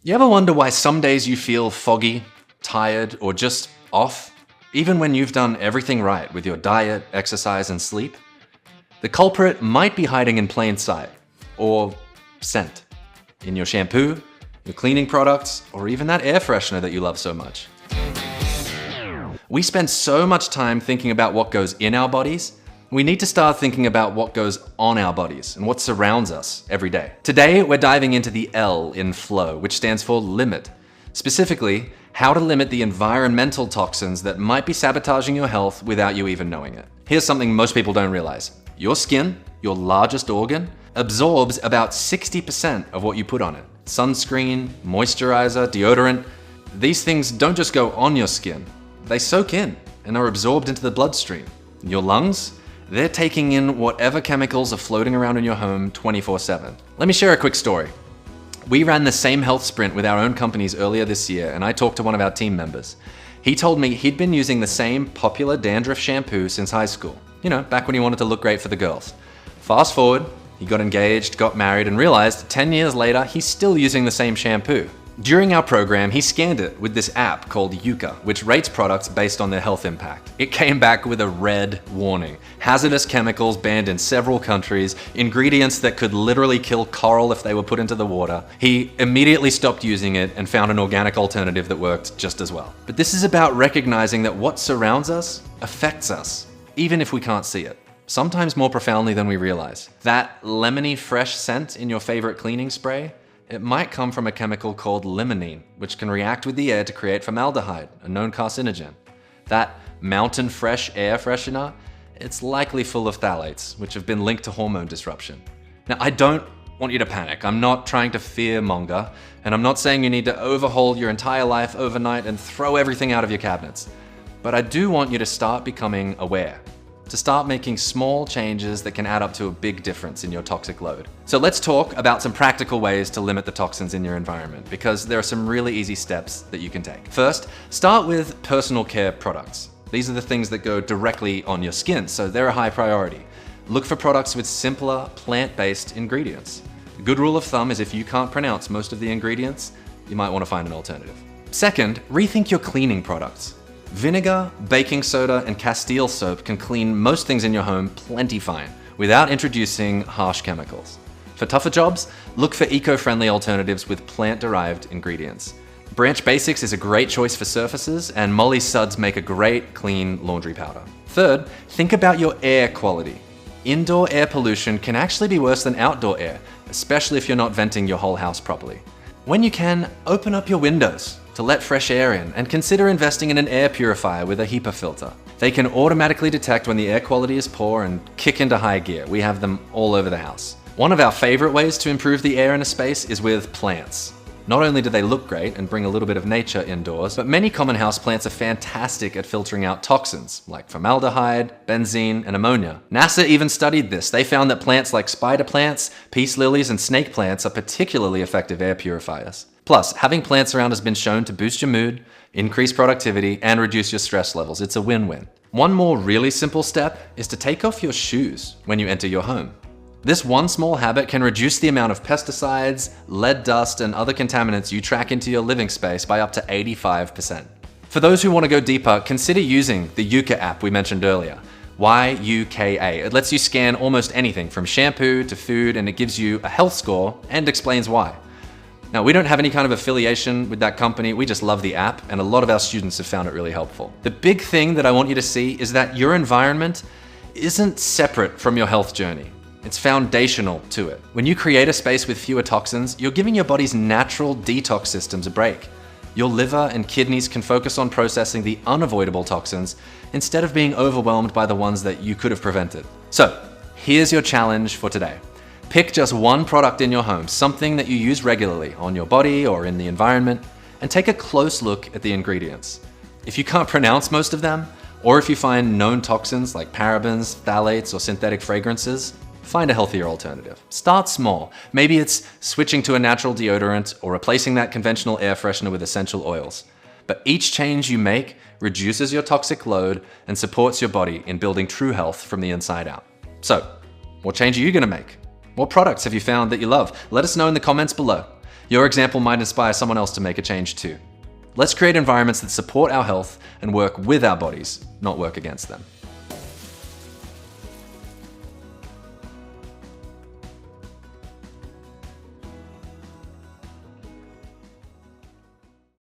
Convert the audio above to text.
You ever wonder why some days you feel foggy, tired, or just off, even when you've done everything right with your diet, exercise, and sleep? The culprit might be hiding in plain sight, or scent, in your shampoo, your cleaning products, or even that air freshener that you love so much. We spend so much time thinking about what goes in our bodies. We need to start thinking about what goes on our bodies and what surrounds us every day. Today, we're diving into the L in flow, which stands for limit. Specifically, how to limit the environmental toxins that might be sabotaging your health without you even knowing it. Here's something most people don't realize. Your skin, your largest organ, absorbs about 60% of what you put on it. Sunscreen, moisturizer, deodorant, these things don't just go on your skin. They soak in and are absorbed into the bloodstream. Your lungs, they're taking in whatever chemicals are floating around in your home 24/7. Let me share a quick story. We ran the same health sprint with our own companies earlier this year, and I talked to one of our team members. He told me he'd been using the same popular dandruff shampoo since high school. You know, back when he wanted to look great for the girls. Fast forward, he got engaged, got married, and realized 10 years later, he's still using the same shampoo. During our program, he scanned it with this app called Yuka, which rates products based on their health impact. It came back with a red warning. Hazardous chemicals banned in several countries, ingredients that could literally kill coral if they were put into the water. He immediately stopped using it and found an organic alternative that worked just as well. But this is about recognizing that what surrounds us affects us, even if we can't see it. Sometimes more profoundly than we realize. That lemony fresh scent in your favorite cleaning spray, it might come from a chemical called limonene, which can react with the air to create formaldehyde, a known carcinogen. That mountain fresh air freshener, it's likely full of phthalates, which have been linked to hormone disruption. Now, I don't want you to panic. I'm not trying to fear monger, and I'm not saying you need to overhaul your entire life overnight and throw everything out of your cabinets. But I do want you to start becoming aware, to start making small changes that can add up to a big difference in your toxic load. So let's talk about some practical ways to limit the toxins in your environment, because there are some really easy steps that you can take. First, start with personal care products. These are the things that go directly on your skin, so they're a high priority. Look for products with simpler, plant-based ingredients. A good rule of thumb is if you can't pronounce most of the ingredients, you might want to find an alternative. Second, rethink your cleaning products. Vinegar, baking soda, and Castile soap can clean most things in your home plenty fine without introducing harsh chemicals. For tougher jobs, look for eco-friendly alternatives with plant-derived ingredients. Branch Basics is a great choice for surfaces, and Molly Suds make a great, clean laundry powder. Third, think about your air quality. Indoor air pollution can actually be worse than outdoor air, especially if you're not venting your whole house properly. When you can, open up your windows to let fresh air in, and consider investing in an air purifier with a HEPA filter. They can automatically detect when the air quality is poor and kick into high gear. We have them all over the house. One of our favorite ways to improve the air in a space is with plants. Not only do they look great and bring a little bit of nature indoors, but many common house plants are fantastic at filtering out toxins like formaldehyde, benzene, and ammonia. NASA even studied this. They found that plants like spider plants, peace lilies, and snake plants are particularly effective air purifiers. Plus, having plants around has been shown to boost your mood, increase productivity, and reduce your stress levels. It's a win-win. One more really simple step is to take off your shoes when you enter your home. This one small habit can reduce the amount of pesticides, lead dust, and other contaminants you track into your living space by up to 85%. For those who want to go deeper, consider using the Yuka app we mentioned earlier. Y-U-K-A. It lets you scan almost anything from shampoo to food, and it gives you a health score and explains why. Now, we don't have any kind of affiliation with that company. We just love the app, and a lot of our students have found it really helpful. The big thing that I want you to see is that your environment isn't separate from your health journey. It's foundational to it. When you create a space with fewer toxins, you're giving your body's natural detox systems a break. Your liver and kidneys can focus on processing the unavoidable toxins instead of being overwhelmed by the ones that you could have prevented. So, here's your challenge for today. Pick just one product in your home, something that you use regularly on your body or in the environment, and take a close look at the ingredients. If you can't pronounce most of them, or if you find known toxins like parabens, phthalates, or synthetic fragrances, find a healthier alternative. Start small. Maybe it's switching to a natural deodorant or replacing that conventional air freshener with essential oils. But each change you make reduces your toxic load and supports your body in building true health from the inside out. So, what change are you going to make? What products have you found that you love? Let us know in the comments below. Your example might inspire someone else to make a change too. Let's create environments that support our health and work with our bodies, not work against them.